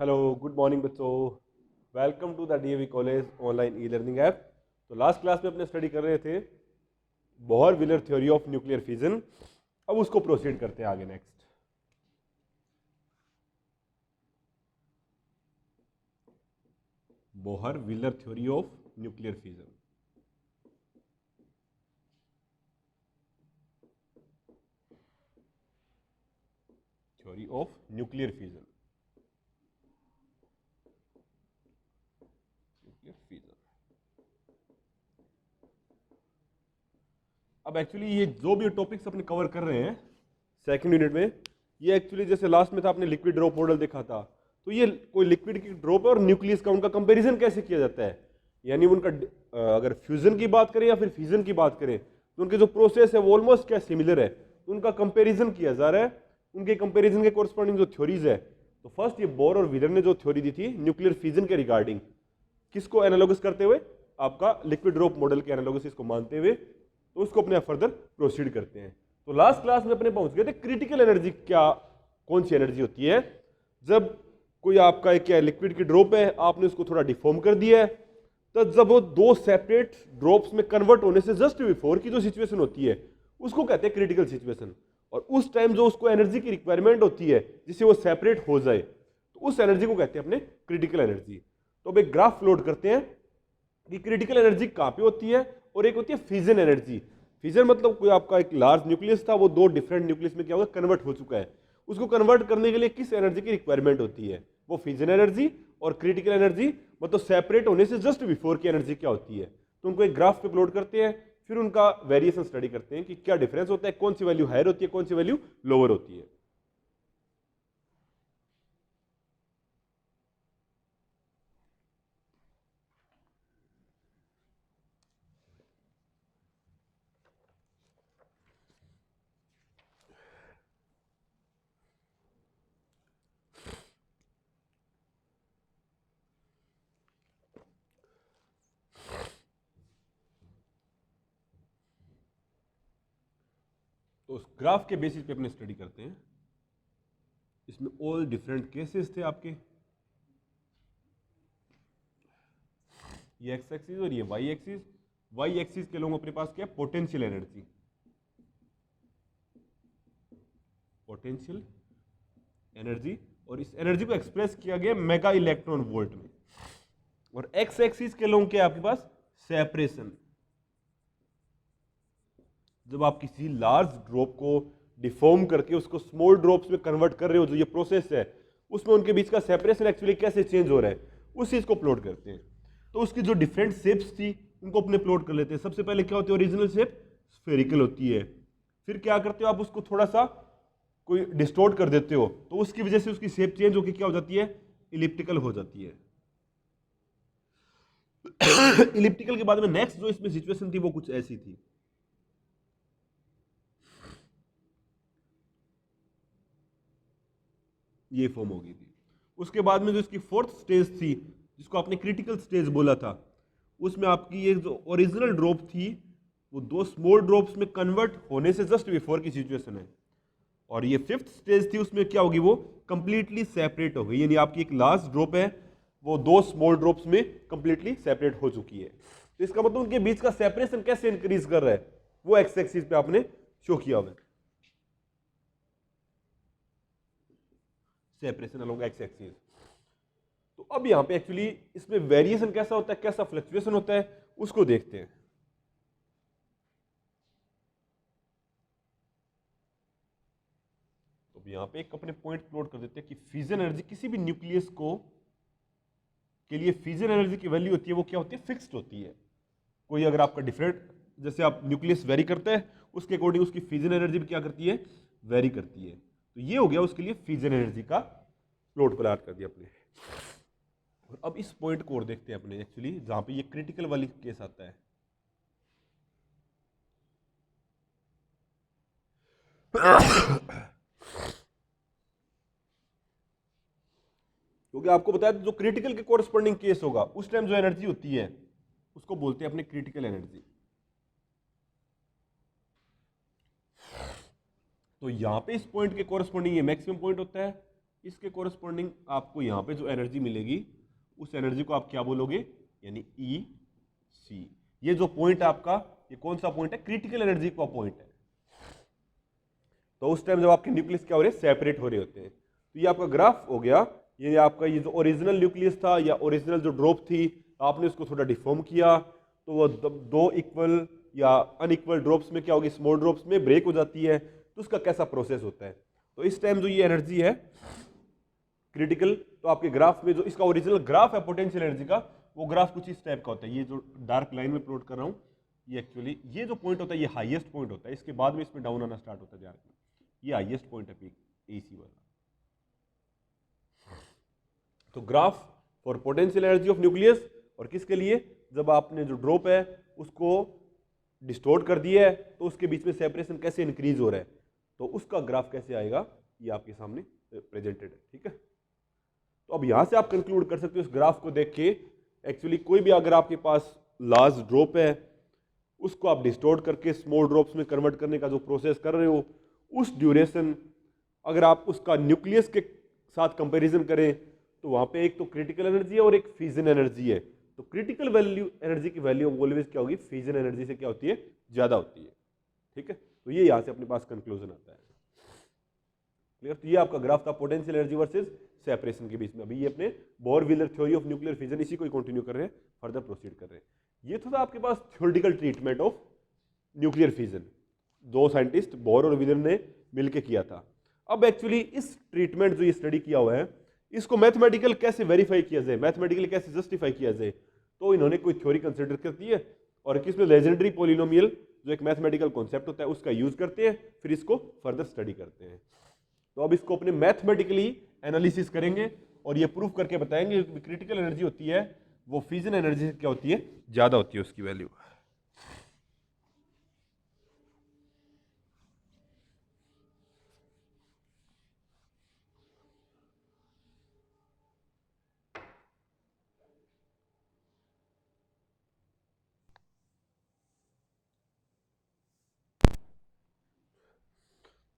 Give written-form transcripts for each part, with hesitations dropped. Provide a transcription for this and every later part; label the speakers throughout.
Speaker 1: Hello good morning बच्चों। Welcome to the DAV college online e learning app. तो last class में अपने study कर रहे थे Bohr Wheeler theory of nuclear fission. अब उसको प्रोसीड करते हैं आगे next. Bohr Wheeler theory of nuclear fission. Theory of nuclear fission. अब एक्चुअली ये जो भी टॉपिक्स अपने कवर कर रहे हैं सेकंड यूनिट में, ये एक्चुअली जैसे लास्ट में था आपने लिक्विड ड्रॉप मॉडल देखा था, तो ये कोई लिक्विड की ड्रॉप है और न्यूक्लियस का उनका कंपैरिजन कैसे किया जाता है, यानी उनका अगर फ्यूजन की बात करें या फिर फिजन की बात करें तो उनके जो प्रोसेस है वो ऑलमोस्ट क्या सिमिलर है, तो उनका कंपैरिजन किया जा रहा है। उनके कंपैरिजन के कोरस्पॉन्डिंग जो थ्योरीज है, तो फर्स्ट ये बोर और व्हीलर ने जो थ्योरी दी थी न्यूक्लियर फिजन के रिगार्डिंग, किसको एनालॉगस करते हुए, आपका लिक्विड ड्रॉप मॉडल के एनालॉगस इसको मानते हुए, तो उसको अपने फर्दर प्रोसीड करते हैं। तो लास्ट क्लास में अपने पहुंच गए थे क्रिटिकल एनर्जी क्या, कौन सी एनर्जी होती है जब कोई आपका एक क्या लिक्विड की ड्रॉप है, आपने उसको थोड़ा डिफॉर्म कर दिया है, तो जब वो दो सेपरेट ड्रॉप्स में कन्वर्ट होने से जस्ट बिफोर की जो सिचुएशन होती है उसको कहते हैं क्रिटिकल सिचुएशन। और उस टाइम जो उसको एनर्जी की रिक्वायरमेंट होती है जिससे वो सेपरेट हो जाए, तो उस एनर्जी को कहते हैं अपने क्रिटिकल एनर्जी। तो अब एक ग्राफ प्लॉट करते हैं कि क्रिटिकल एनर्जी कहां पे होती है, और एक होती है फिजन एनर्जी। फिजन मतलब कोई आपका एक लार्ज न्यूक्लियस था, वो दो डिफरेंट न्यूक्लियस में क्या होगा, कन्वर्ट हो चुका है। उसको कन्वर्ट करने के लिए किस एनर्जी की रिक्वायरमेंट होती है, वो फिजन एनर्जी। और क्रिटिकल एनर्जी मतलब सेपरेट होने से जस्ट बिफोर की एनर्जी क्या होती है। तो उनको एक ग्राफ पे प्लॉट करते हैं, फिर उनका वेरिएशन स्टडी करते हैं कि क्या डिफरेंस होता है, कौन सी वैल्यू हायर होती है, कौन सी वैल्यू लोअर होती है। तो उस ग्राफ के बेसिस पे अपने स्टडी करते हैं। इसमें ऑल डिफरेंट केसेस थे आपके, ये एक्स एक्सिस और ये वाई एक्सिस। वाई एक्सिस के लोगों अपने पास क्या है, पोटेंशियल एनर्जी, पोटेंशियल एनर्जी, और इस एनर्जी को एक्सप्रेस किया गया मेगा इलेक्ट्रॉन वोल्ट में। और एक्स एक्सिस के लोगों के आपके पास सेपरेशन, जब आप किसी लार्ज ड्रॉप को डिफॉर्म करके उसको स्मॉल ड्रॉप्स में कन्वर्ट कर रहे हो, जो ये प्रोसेस है उसमें उनके बीच का सेपरेशन एक्चुअली कैसे चेंज हो रहा है, उस चीज को प्लॉट करते हैं। तो उसकी जो डिफरेंट शेप्स थी उनको अपने प्लॉट कर लेते हैं। सबसे पहले क्या होती है, ओरिजिनल शेप स्फेरिकल होती है। फिर क्या करते हो आप, उसको थोड़ा सा कोई डिस्टोर्ट कर देते हो, तो उसकी वजह से उसकी शेप चेंज होकर क्या हो जाती है, इलिप्टिकल हो जाती है। इलिप्टिकल के बाद में नेक्स्ट जो इसमें सिचुएशन थी वो कुछ ऐसी थी, ये फॉर्म हो गई थी। उसके बाद में जो इसकी फोर्थ स्टेज थी, जिसको आपने क्रिटिकल स्टेज बोला था, उसमें आपकी ये जो ओरिजिनल ड्रॉप थी वो दो स्मॉल ड्रॉप्स में कन्वर्ट होने से जस्ट बिफोर की सिचुएशन है। और ये फिफ्थ स्टेज थी, उसमें क्या होगी, वो कंप्लीटली सेपरेट हो गई, यानी आपकी एक लास्ट ड्रॉप है वो दो स्मॉल ड्रॉप्स में कंप्लीटली सेपरेट हो चुकी है। तो इसका मतलब उनके बीच का सेपरेशन कैसे इंक्रीज कर रहा है, वो एक्स एक्सिस पे आपने शो किया हुआ है, सेपरेशन अलोंग एक्स एक्सिस। तो अब यहां पे एक्चुअली इसमें वेरिएशन कैसा होता है, कैसा फ्लक्चुएशन होता है, उसको देखते हैं। तो यहां पे एक अपने पॉइंट प्लॉट कर देते हैं कि फ्यूजन एनर्जी किसी भी न्यूक्लियस को के लिए फ्यूजन एनर्जी की वैल्यू होती है, वो क्या होती है, फिक्स्ड होती है। कोई अगर आपका डिफरेंट, जैसे आप न्यूक्लियस वेरी करता है उसके अकॉर्डिंग उसकी फ्यूजन एनर्जी भी क्या करती है, वेरी करती है। तो ये हो गया उसके लिए फ्यूजन एनर्जी का प्लॉट प्लॉट कर दिया अपने। और अब इस पॉइंट को और देखते हैं अपने, एक्चुअली जहां पे ये क्रिटिकल वाली केस आता है। क्योंकि आपको बताया जो क्रिटिकल के कोरस्पॉन्डिंग केस होगा उस टाइम जो एनर्जी होती है उसको बोलते हैं अपने क्रिटिकल एनर्जी। तो यहां पे इस पॉइंट के कोरस्पॉन्डिंग ये मैक्सिमम पॉइंट होता है, इसके कोरस्पॉन्डिंग आपको यहाँ पे जो एनर्जी मिलेगी उस एनर्जी को आप क्या बोलोगे, यानी ई सी। ये जो पॉइंट है आपका, ये कौन सा पॉइंट है, क्रिटिकल एनर्जी का पॉइंट है। तो उस टाइम जब आपके न्यूक्लियस क्या हो रहे हैं, सेपरेट हो रहे होते हैं। तो ये आपका ग्राफ हो गया। ये आपका ये जो ओरिजिनल न्यूक्लियस था या ओरिजिनल जो ड्रॉप थी, आपने उसको थोड़ा डिफॉर्म किया, तो वो दो इक्वल या अनइक्वल ड्रॉप्स में क्या होगी, स्मॉल ड्रॉप्स में ब्रेक हो जाती है। तो उसका कैसा प्रोसेस होता है। तो इस टाइम जो ये एनर्जी है क्रिटिकल, तो आपके ग्राफ में जो इसका ओरिजिनल ग्राफ है पोटेंशियल एनर्जी का, वो ग्राफ कुछ इस टाइप का होता है। ये जो डार्क लाइन में प्लॉट कर रहा हूँ, ये एक्चुअली ये जो पॉइंट होता है ये हाईएस्ट पॉइंट होता है। इसके बाद में इसमें डाउन आना स्टार्ट होता है, ध्यान रखना। ये हाईएस्ट पॉइंट है पीक एसी वाला। तो graph for potential energy of nucleus, और किसके लिए, जब आपने जो ड्रॉप है उसको डिस्टोर्ट कर दिया है तो उसके बीच में सेपरेशन कैसे इंक्रीज हो रहा है, तो उसका ग्राफ कैसे आएगा, ये आपके सामने प्रेजेंटेड है। ठीक है, तो अब यहां से आप कंक्लूड कर सकते हो इस ग्राफ को देख के, एक्चुअली कोई भी अगर आपके पास लार्ज ड्रॉप है उसको आप डिस्टोर्ट करके स्मॉल ड्रॉप्स में कन्वर्ट करने का जो प्रोसेस कर रहे हो, उस ड्यूरेशन अगर आप उसका न्यूक्लियस के साथ कंपैरिजन करें तो वहां पे एक तो क्रिटिकल एनर्जी है और एक फ्यूजन एनर्जी है। तो क्रिटिकल वैल्यू एनर्जी की वैल्यू ऑलवेज क्या होगी, फ्यूजन एनर्जी से क्या होती है, ज्यादा होती है। ठीक है, तो ये यहां से अपने पास कंक्लूजन आता है। क्लियर, तो ये आपका ग्राफ था पोटेंशियल एनर्जी वर्सेस सेपरेशन के बीच में। अभी ये अपने bore wheeler theory of nuclear fission, इसी को कंटिन्यू कर रहे हैं, फर्दर प्रोसीड कर रहे हैं। ये तो था आपके पास theoretical treatment of nuclear fission, दो साइंटिस्ट बोर और व्हीलर ने मिलकर किया था। अब एक्चुअली इस ट्रीटमेंट जो ये स्टडी किया हुआ है, इसको मैथमेटिकल कैसे वेरीफाई किया जाए, मैथमेटिकली कैसे जस्टिफाई किया जाए, तो इन्होंने कोई थ्योरी कंसिडर करती है और किसमें लेजेंडरी पॉलिनोमियल जो एक मैथमेटिकल कॉन्सेप्ट होता है उसका यूज करते हैं, फिर इसको फर्दर स्टडी करते हैं। तो अब इसको अपने मैथमेटिकली एनालिसिस करेंगे और ये प्रूफ करके बताएंगे कि क्रिटिकल एनर्जी होती है वो फ्यूजन एनर्जी से क्या होती है, ज्यादा होती है उसकी वैल्यू।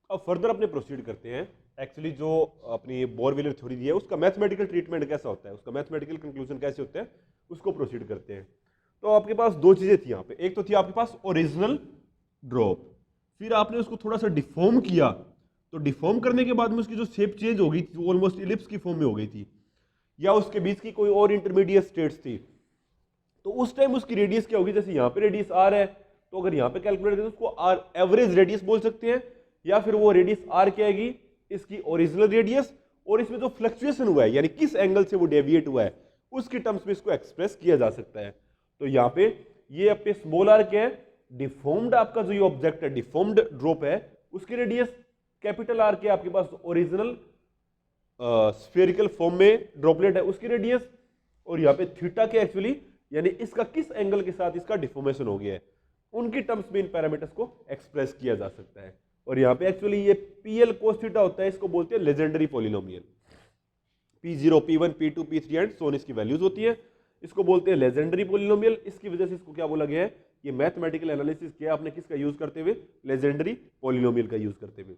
Speaker 1: अब फर्दर अपने प्रोसीड करते हैं। एक्चुअली जो अपनी बोर व्हीलर थ्योरी दी है उसका मैथमेटिकल ट्रीटमेंट कैसा होता है, उसका मैथमेटिकल कंक्लूजन कैसे होता है, उसको प्रोसीड करते हैं। तो आपके पास दो चीजें थी यहाँ पे, एक तो थी आपके पास ओरिजिनल ड्रॉप, फिर आपने उसको थोड़ा सा डिफॉर्म किया, तो डिफॉर्म करने के बाद में उसकी जो शेप चेंज हो गई थी, ऑलमोस्ट इलिप्स की फॉर्म में हो गई थी, या उसके बीच की कोई और इंटरमीडिएट स्टेट्स थी। तो उस टाइम उसकी रेडियस क्या होगी, जैसे यहाँ पे रेडियस आर है, तो अगर यहाँ पे कैलकुलेट करें तो उसको आर एवरेज रेडियस बोल सकते हैं, या फिर वो रेडियस आर क्या आएगी, इसकी ओरिजिनल रेडियस, और इसमें जो फ्लक्चुएशन हुआ है यानी किस एंगल से वो डेविएट हुआ है उसके टर्म्स में इसको एक्सप्रेस किया जा सकता है। तो यहाँ पे ये अपने स्मॉल आर क्या है, डिफॉर्म्ड आपका जो ये ऑब्जेक्ट है, डिफॉर्म्ड ड्रॉप है, उसकी रेडियस कैपिटल आर के आपके पास ओरिजिनल स्फेरिकल फॉर्म में ड्रॉपलेट है उसकी रेडियस, और यहाँ पे थीटा के एक्चुअली यानी इसका किस एंगल के साथ इसका डिफॉर्मेशन हो गया है, उनकी टर्म्स में इन पैरामीटर्स को एक्सप्रेस किया जा सकता है। और यहाँ पे एक्चुअली ये पीएल कोस थीटा होता है, इसको बोलते हैं legendary polynomial. P0, P1, P2, P3 and सोन इसकी वैल्यूज होती है, इसको बोलते हैं लेजेंडरी पॉलिनोमियल। इसकी वजह से इसको क्या बोला गया है, ये मैथमेटिकल एनालिसिस किया आपने किसका यूज करते हुए, लेजेंडरी पॉलिनोमियल का यूज करते हुए।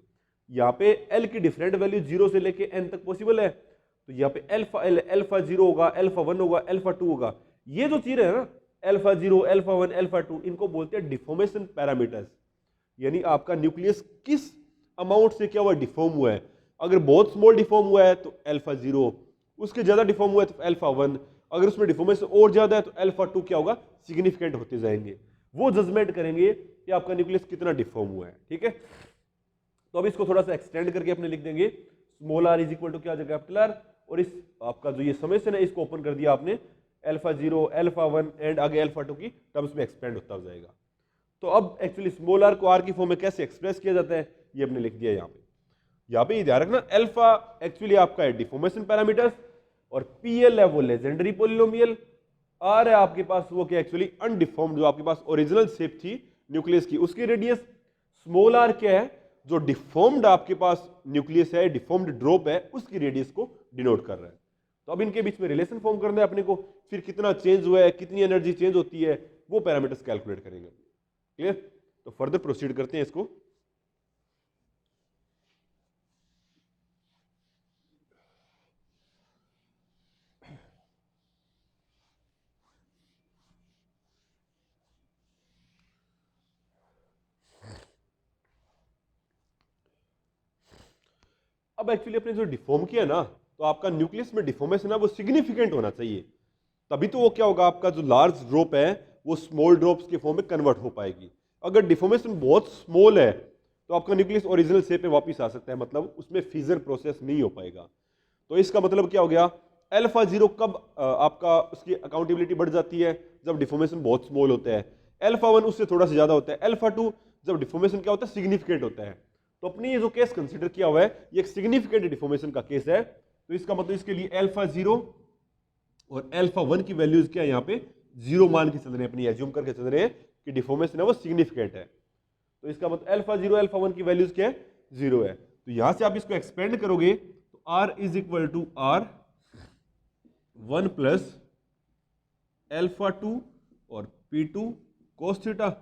Speaker 1: यहाँ पे एल की डिफरेंट वैल्यू 0 से लेके n तक पॉसिबल है, तो यहाँ पे अल्फा एल, अल्फा 0 होगा, अल्फा 1 होगा, अल्फा 2 होगा। ये जो चीज है ना अल्फा 0, अल्फा 1, अल्फा 2, इनको बोलते हैं डिफॉर्मेशन पैरामीटर्स, यानी आपका न्यूक्लियस किस अमाउंट से क्या हुआ, डिफॉर्म हुआ है। अगर बहुत स्मॉल डिफॉर्म हुआ है तो अल्फा 0, उसके ज्यादा डिफॉर्म हुआ है तो अल्फा 1, अगर उसमें डिफॉर्मेशन और ज्यादा है तो अल्फा 2 क्या होगा, सिग्निफिकेंट होते जाएंगे। वो जजमेंट करेंगे कि आपका न्यूक्लियस कितना डिफॉर्म हुआ है। ठीक है, तो अब इसको थोड़ा सा एक्सटेंड करके अपने लिख देंगे, small R is equal to क्या हो जाएगा, कैपिटल आर, और इस आपका जो ये समेशन है इसको ओपन कर दिया आपने, अल्फा 0, अल्फा 1 एंड आगे अल्फा 2 की टर्म्स में एक्सपेंड होता जाएगा। तो अब एक्चुअली स्मॉल आर को आर की फॉर्म में कैसे एक्सप्रेस किया जाता है, ये हमने लिख दिया यहाँ पे। यहाँ पे ये ध्यान रखना, अल्फा एक्चुअली आपका है डिफॉर्मेशन पैरामीटर्स, और पीएल है वो लेजेंडरी पॉलिनोमियल, आर है आपके पास वो क्या एक्चुअली अनडिफॉर्म्ड, जो आपके पास ओरिजिनल शेप थी न्यूक्लियस की उसकी रेडियस। स्मॉल आर क्या है, जो डिफॉर्म्ड आपके पास न्यूक्लियस है, डिफॉर्म्ड ड्रॉप है, उसकी रेडियस को डिनोट कर रहा है। तो अब इनके बीच में रिलेशन फॉर्म करना है अपने को, फिर कितना चेंज हुआ है, कितनी एनर्जी चेंज होती है, वो पैरामीटर्स कैलकुलेट करेंगे। क्लियर, तो फर्दर प्रोसीड करते हैं इसको। अब एक्चुअली अपने जो डिफॉर्म किया ना, तो आपका न्यूक्लियस में डिफॉर्मेशन है वो सिग्निफिकेंट होना चाहिए, तभी तो वो क्या होगा, आपका जो लार्ज ड्रॉप है वो स्मॉल ड्रॉप्स के फॉर्म में कन्वर्ट हो पाएगी। अगर डिफॉर्मेशन बहुत स्मॉल है तो आपका न्यूक्लियस ओरिजिनल शेप में वापस आ सकता है, मतलब उसमें फिजन प्रोसेस नहीं हो पाएगा। तो इसका मतलब क्या हो गया, अल्फा जीरो कब आपका उसकी अकाउंटेबिलिटी बढ़ जाती है, जब डिफॉर्मेशन बहुत स्मॉल होता है। अल्फा वन उससे थोड़ा सा ज्यादा होता है। अल्फा टू जब डिफॉर्मेशन क्या होता है, सिग्निफिकेंट होता है। तो अपने ये जो केस कंसीडर किया हुआ है ये एक सिग्निफिकेंट डिफॉर्मेशन का केस है, तो इसका मतलब इसके लिए अल्फा जीरो और अल्फा वन की वैल्यूज क्या है, यहाँ पे जीरो मान के चल रहे हैं, अपनी एज्यूम करके चल रहे हैं कि डिफॉर्मेशन है वो सिग्निफिकेंट है। तो इसका मतलब अल्फा जीरो अल्फा वन की वैल्यूज क्या है, जीरो है। तो यहां से आप इसको एक्सपेंड करोगे तो R is equal to R one plus alpha two और पी टू कोस थीटा,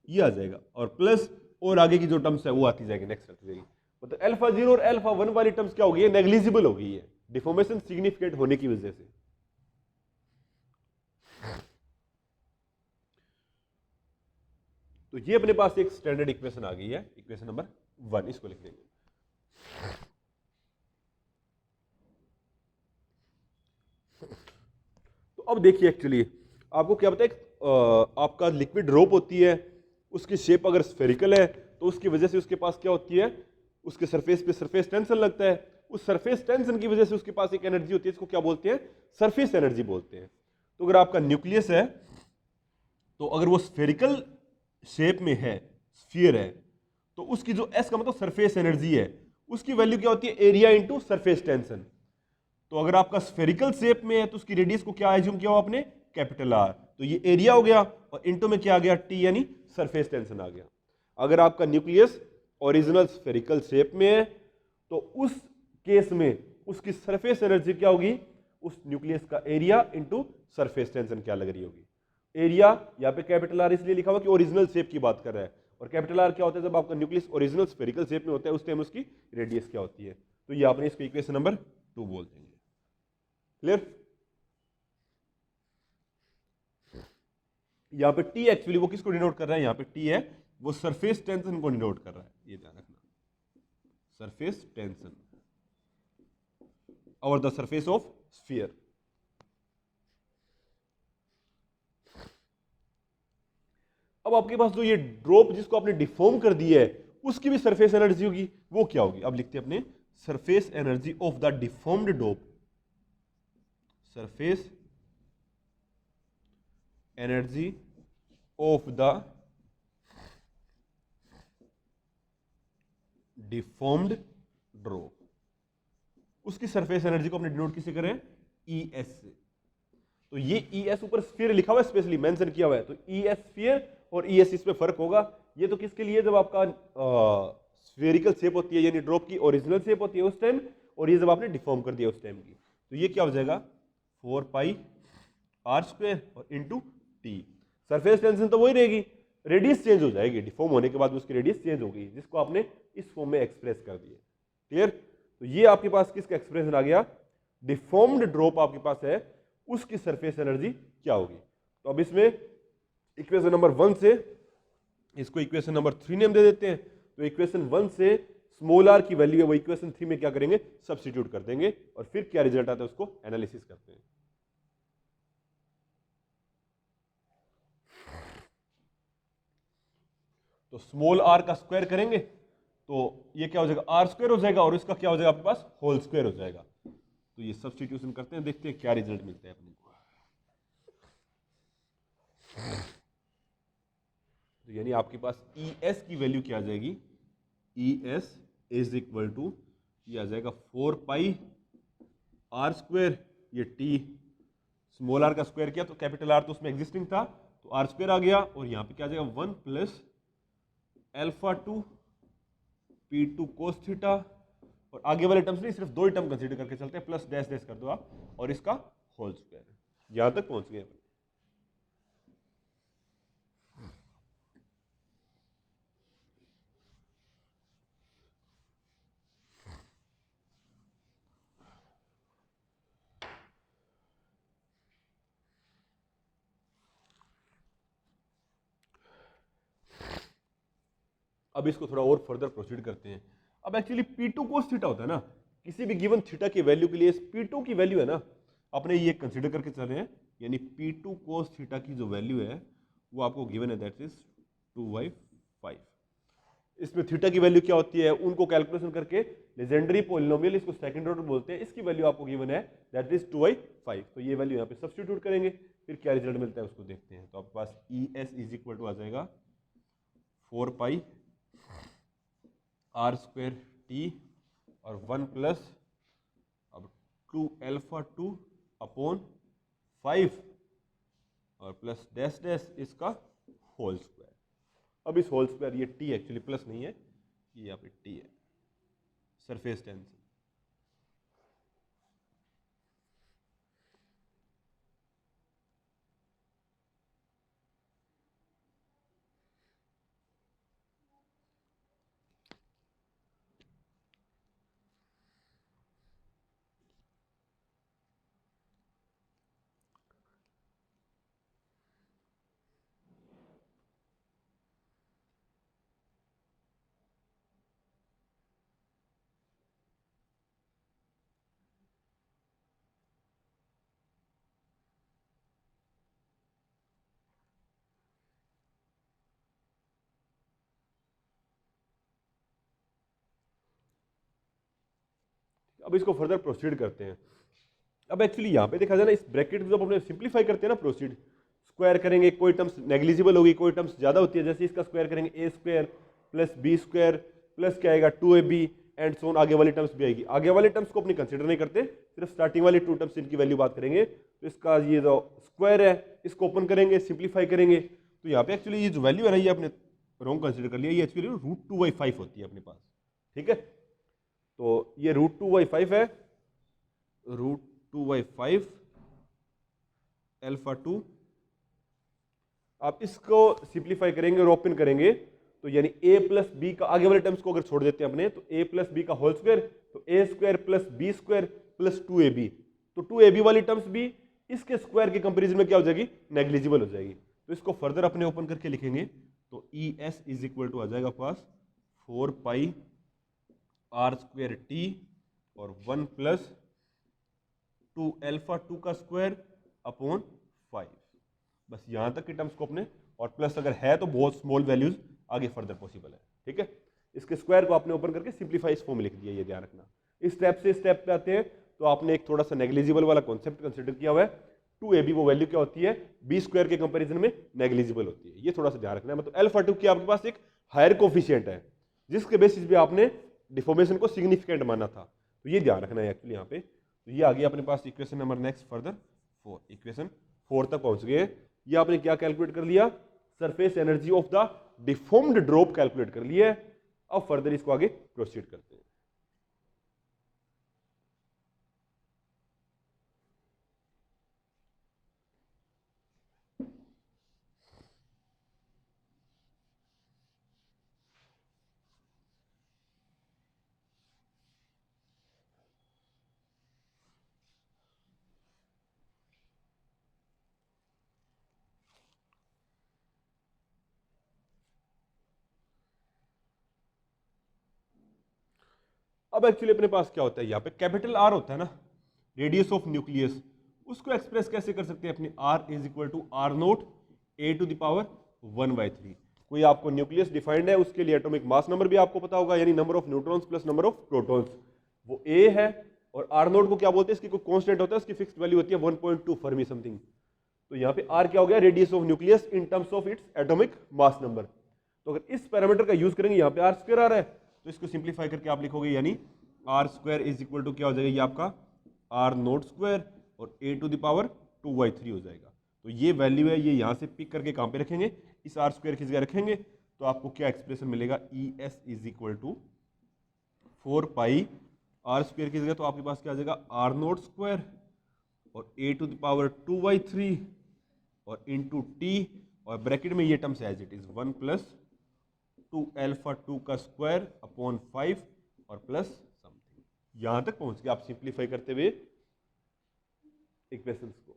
Speaker 1: ये आ जाएगा, और प्लस और आगे की जो टर्म्स है वो आती जाएगी, नेक्स्ट आती जाएगी। मतलब अल्फा जीरो और अल्फा वन वाली टर्म्स क्या होगी, नेग्लिजिबल होगी, ये डिफॉर्मेशन सिग्निफिकेंट होने की वजह से। तो ये अपने पास एक स्टैंडर्ड इक्वेशन आ गई है, इक्वेशन नंबर 1, इसको लिख देंगे। तो अब देखिए एक्चुअली आपको क्या पता है, आपका लिक्विड ड्रॉप होती है, उसकी शेप अगर स्फेरिकल है तो उसकी वजह से उसके पास क्या होती है, उसके सरफेस पे सरफेस टेंशन लगता है, उस सरफेस टेंशन की वजह से उसके पास एक एनर्जी होती है, इसको क्या बोलते हैं, सरफेस एनर्जी बोलते हैं। तो अगर आपका न्यूक्लियस है तो अगर वो स्फेरिकल शेप में है, स्फीयर है, तो उसकी जो एस का मतलब सरफेस एनर्जी है, उसकी वैल्यू क्या होती है, एरिया इंटू सरफेस टेंशन। तो अगर आपका स्फेरिकल शेप में है तो उसकी रेडियस को क्या एज्यूम किया हुआ आपने, कैपिटल आर, तो ये एरिया हो गया, और इंटू में क्या आ गया, टी, यानी सरफेस टेंशन आ गया। अगर आपका न्यूक्लियस ओरिजिनल स्फेरिकल शेप में है तो उस केस में उसकी सरफेस एनर्जी क्या होगी, उस न्यूक्लियस का एरिया इंटू सरफेस टेंशन क्या लग रही होगी। एरिया यहाँ पे कैपिटल आर इसलिए लिखा हुआ कि ओरिजिनल शेप की बात कर रहा है, और कैपिटल आर क्या होता है, जब आपका न्यूक्लियस ओरिजिनल स्फेरिकल शेप में होता है उस टाइम उसकी रेडियस क्या होती है। तो ये आपने इसको इक्वेशन नंबर 2 बोल देंगे। क्लियर। यहां पे टी एक्चुअली वो किसको डिनोट कर रहा है, यहां पे टी है वो सरफेस टेंशन को डिनोट कर रहा है, ये ध्यान रखना, surface tension over the surface of sphere. अब आपके पास जो ये ड्रॉप जिसको आपने डिफॉर्म कर दिया है उसकी भी सरफेस एनर्जी होगी, वो क्या होगी, अब लिखते हैं अपने surface energy of the deformed drop, surface energy of the deformed drop, उसकी सरफेस एनर्जी को अपने डिनोट किसे करें, ई एस से। तो ये ई एस ऊपर स्फीयर लिखा हुआ है, स्पेशली मेंशन किया हुआ है, तो ई एस स्फीयर और ई एस इसमें फर्क होगा। ये तो किसके लिए, जब आपका स्फेरिकल शेप होती है, यानी ड्रॉप की ओरिजिनल शेप होती है उस टाइम, और ये जब आपने डिफॉर्म कर दिया उस टाइम की, तो ये क्या हो जाएगा 4 पाई आर स्क्वायर और इंटू टी। सरफेस टेंशन तो वही रहेगी, रेडियस चेंज हो जाएगी, डिफॉर्म होने के बाद उसकी रेडियस चेंज होगी, जिसको आपने इस फॉर्म में एक्सप्रेस कर दिया। क्लियर। तो ये आपके पास किसका एक्सप्रेशन आ गया, डिफॉर्म्ड ड्रॉप आपके पास है, उसकी सरफेस एनर्जी क्या होगी। तो अब इसमें इक्वेशन नंबर 1 से इसको इक्वेशन नंबर 3 नेम दे देते हैं। तो इक्वेशन 1 से स्मॉल आर की वैल्यू है वो इक्वेशन 3 में क्या करेंगे, सब्स्टिट्यूट कर देंगे, और फिर क्या रिजल्ट आता है उसको एनालिसिस करते हैं। तो स्मॉल आर का स्क्वायर करेंगे तो ये क्या हो जाएगा, आर स्क्वायर हो जाएगा, और इसका क्या हो जाएगा आपके पास, होल स्क्वायर हो जाएगा। तो ये सब्स्टिट्यूशन करते हैं, देखते हैं क्या रिजल्ट मिलता है अपने को। तो यानी आपके पास ई एस की वैल्यू क्या आ जाएगी, E S is equal to ये आ जाएगा 4 पाई आर स्क्वायर, ये टी, स्मॉल आर का स्क्वायर किया तो कैपिटल आर तो उसमें एग्जिस्टिंग था तो आर स्क्वायर आ गया, और यहां पे क्या आ जाएगा 1 plus alpha two P two cos theta, और आगे वाले टर्म्स नहीं, सिर्फ 2 ही टर्म कंसीडर करके चलते हैं, प्लस डैश डैश कर दो आप, और इसका होल स्क्वायर। यहां तक पहुंच गए। अब इसको थोड़ा और फर्दर प्रोसीड करते हैं। अब एक्चुअली P2 कोस थीटा होता है ना, किसी भी गिवन थीटा की वैल्यू के लिए इस P2 की वैल्यू है ना, अपने ये कंसिडर करके चल रहे हैं, यानी P2 cos थीटा की जो वैल्यू है वो आपको गिवन है, दैट इज 2/5। इसमें थीटा की वैल्यू क्या होती है उनको कैलकुलेशन करके लेजेंडरी पॉलिनोमियल, इसको सेकंड ऑर्डर बोलते हैं, इसकी वैल्यू आपको गिवन है दैट इज 2/5। तो ये वैल्यू यहाँ पे सब्स्टिट्यूट करेंगे, फिर क्या रिजल्ट मिलता है उसको देखते हैं। तो आपके पास ES इज इक्वल टू आ जाएगा 4 पाई r² t और 1 प्लस अब 2α2/5 और प्लस डैश डैश इसका होल स्क्वायर। अब इस होल स्क्वायर, ये t एक्चुअली प्लस नहीं है, ये यहाँ पे t है, सरफेस टेंशन। अब इसको फर्दर प्रोसीड करते हैं। अब एक्चुअली यहाँ पे देखा जाए ना, इस ब्रैकेट को जब अपने सिंप्लीफाई करते हैं ना, प्रोसीड स्क्वायर करेंगे, कोई टर्म्स नेग्लिजिबल होगी, कोई टर्म्स ज्यादा होती है, जैसे इसका स्क्वायर करेंगे a² प्लस b² प्लस क्या आएगा 2ab एंड सोन, आगे वाली टर्म्स भी आएगी। आगे वाले टर्म्स को अपनी कंसिडर नहीं करते, सिर्फ स्टार्टिंग वाली 2 टर्म्स इनकी वैल्यू बात करेंगे। तो इसका ये जो स्क्वायर है इसको ओपन करेंगे, सिंप्लीफाई करेंगे, तो यहाँ पे एक्चुअली ये जो वैल्यू है ना, ये आपने रॉन्ग कंसिडर कर लिया, ये एक्चुअली √2/5 होती है अपने पास, ठीक है। तो ये √2/5 है, √2/5 α2। आप इसको सिंप्लीफाई करेंगे और ओपन करेंगे, तो यानी a प्लस बी का, आगे वाले टर्म्स को अगर छोड़ देते हैं अपने, तो a प्लस बी का होल स्क्वायर, तो a² plus b² plus 2ab, तो 2ab वाली टर्म्स भी इसके स्क्वायर के कंपेरिजन में क्या हो जाएगी, नेग्लिजिबल हो जाएगी। तो इसको फर्दर अपने ओपन करके लिखेंगे, तो ES इज इक्वल टू आ जाएगा पास 4 पाई r² t और 1 प्लस 2α2 का स्क्वायर अपॉन 5। बस यहां तक की टर्म्स को अपने, और प्लस अगर है तो बहुत स्मॉल वैल्यूज आगे फर्दर पॉसिबल है, ठीक है। इसके स्क्वायर को आपने ओपन करके सिंप्लीफाई इस फॉर्म में लिख दिया, ये ध्यान रखना। इस स्टेप से स्टेप पे आते हैं, तो आपने एक थोड़ा सा नेग्लिजिबल वाला कॉन्सेप्ट कंसिडर किया हुआ है। 2ab वो वैल्यू क्या होती है, b² के कंपेरिजन में नेग्लिजिबल होती है, ये थोड़ा सा ध्यान रखना है। मतलब α2 की आपके पास एक हायर कोफिशिएंट है, जिसके बेसिस पे आपने डिफॉर्मेशन को सिग्निफिकेंट माना था, तो ये ध्यान रखना है एक्चुअली यहाँ पे। तो ये आ गया अपने पास equation number next further 4, equation 4 तक पहुंच गए। ये आपने क्या कैलकुलेट कर लिया, surface energy of the deformed drop calculate कर लिया है। अब फर्दर इसको आगे प्रोसीड करते हैं। अब एक्चुअली अपने पास क्या होता है, यहाँ पे कैपिटल R होता है ना, रेडियस ऑफ न्यूक्लियस, उसको एक्सप्रेस कैसे कर सकते हैं अपनी, R is equal to R0 a⁻1/3। कोई आपको न्यूक्लियस डिफाइंड है, उसके लिए एटॉमिक मास नंबर भी आपको पता होगा, यानी number of neutrons plus number of protons, वो A है। और R0 को क्या बोलते हैं, इसकी कोई कांस्टेंट होता है, उसकी फिक्स्ड वैल्यू होती है 1.2 फर्मी समथिंग। तो यहाँ पे R क्या हो गया, radius of nucleus in terms of its atomic mass number. तो अगर इस पैरामीटर का यूज करेंगे, यहाँ पे R² आ रहा है, तो इसको सिंप्लीफाई करके आप लिखोगे, यानी R² इज इक्वल टू क्या हो जाएगा, ये आपका R0² और a⁻2/3 हो जाएगा। तो ये वैल्यू है, ये यहाँ से पिक करके कहाँ पे रखेंगे, इस R² की जगह रखेंगे, तो आपको क्या एक्सप्रेशन मिलेगा, ES is equal to 4 pi R² की जगह तो आपके पास क्या आ जाएगा, R0² और a⁻2/3 और इंटू टी, और ब्रैकेट में ये terms as it is 1 plus 2α2 का स्क्वायर अपॉन 5 और प्लस समथिंग। यहां तक पहुंच गए आप सिंप्लीफाई करते हुए इक्वेशंस को।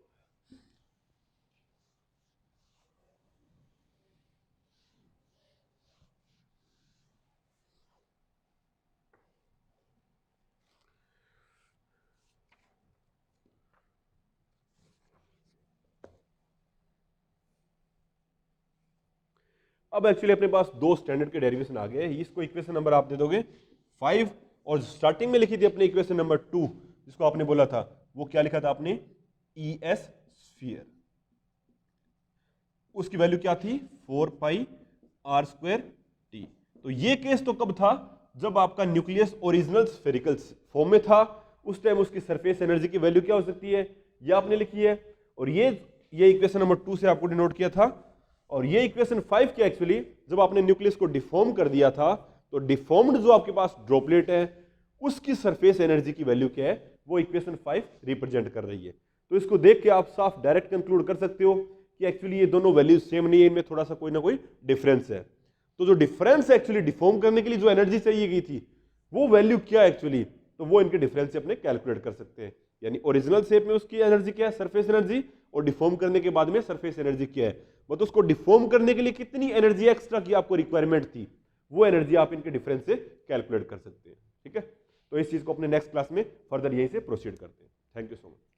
Speaker 1: अब एक्चुअली अपने पास दो स्टैंडर्ड के डेरिवेशन आ गए, इसको इक्वेशन नंबर आप दे दोगे 5 और स्टार्टिंग में लिखी थी अपने इक्वेशन नंबर 2 जिसको आपने बोला था, वो क्या लिखा था आपने, ई एस स्फीयर, उसकी वैल्यू क्या थी 4 पाई आर स्क्वायर टी। तो ये केस तो कब था, जब आपका न्यूक्लियस ओरिजिनल स्फेरिकल फॉर्म में था, उस टाइम उसकी सरफेस एनर्जी की वैल्यू क्या हो सकती है, ये आपने लिखी है। और ये इक्वेशन नंबर 2 से आपको डिनोट किया था। और ये इक्वेशन 5 क्या एक्चुअली, जब आपने न्यूक्लियस को डिफॉर्म कर दिया था, तो डिफॉर्म्ड जो आपके पास ड्रॉपलेट है उसकी सरफेस एनर्जी की वैल्यू क्या है, वो इक्वेशन 5 रिप्रेजेंट कर रही है। तो इसको देख के आप साफ डायरेक्ट कंक्लूड कर सकते हो कि एक्चुअली ये दोनों वैल्यूज सेम नहीं है, इनमें थोड़ा सा कोई ना कोई डिफरेंस है। तो जो डिफरेंस एक्चुअली डिफॉर्म करने के लिए जो एनर्जी चाहिए गई थी, वो वैल्यू क्या एक्चुअली, तो वो इनके डिफरेंस से अपने कैलकुलेट कर सकते हैं। यानी ओरिजिनल शेप में उसकी एनर्जी क्या है, सरफेस एनर्जी, और डिफॉर्म करने के बाद में सरफेस एनर्जी क्या है, मतलब उसको डिफॉर्म करने के लिए कितनी एनर्जी एक्स्ट्रा की आपको रिक्वायरमेंट थी, वो एनर्जी आप इनके डिफरेंस से कैलकुलेट कर सकते हैं। ठीक है, तो इस चीज को अपने नेक्स्ट क्लास में फर्दर यहीं से प्रोसीड करते हैं। Thank you so much.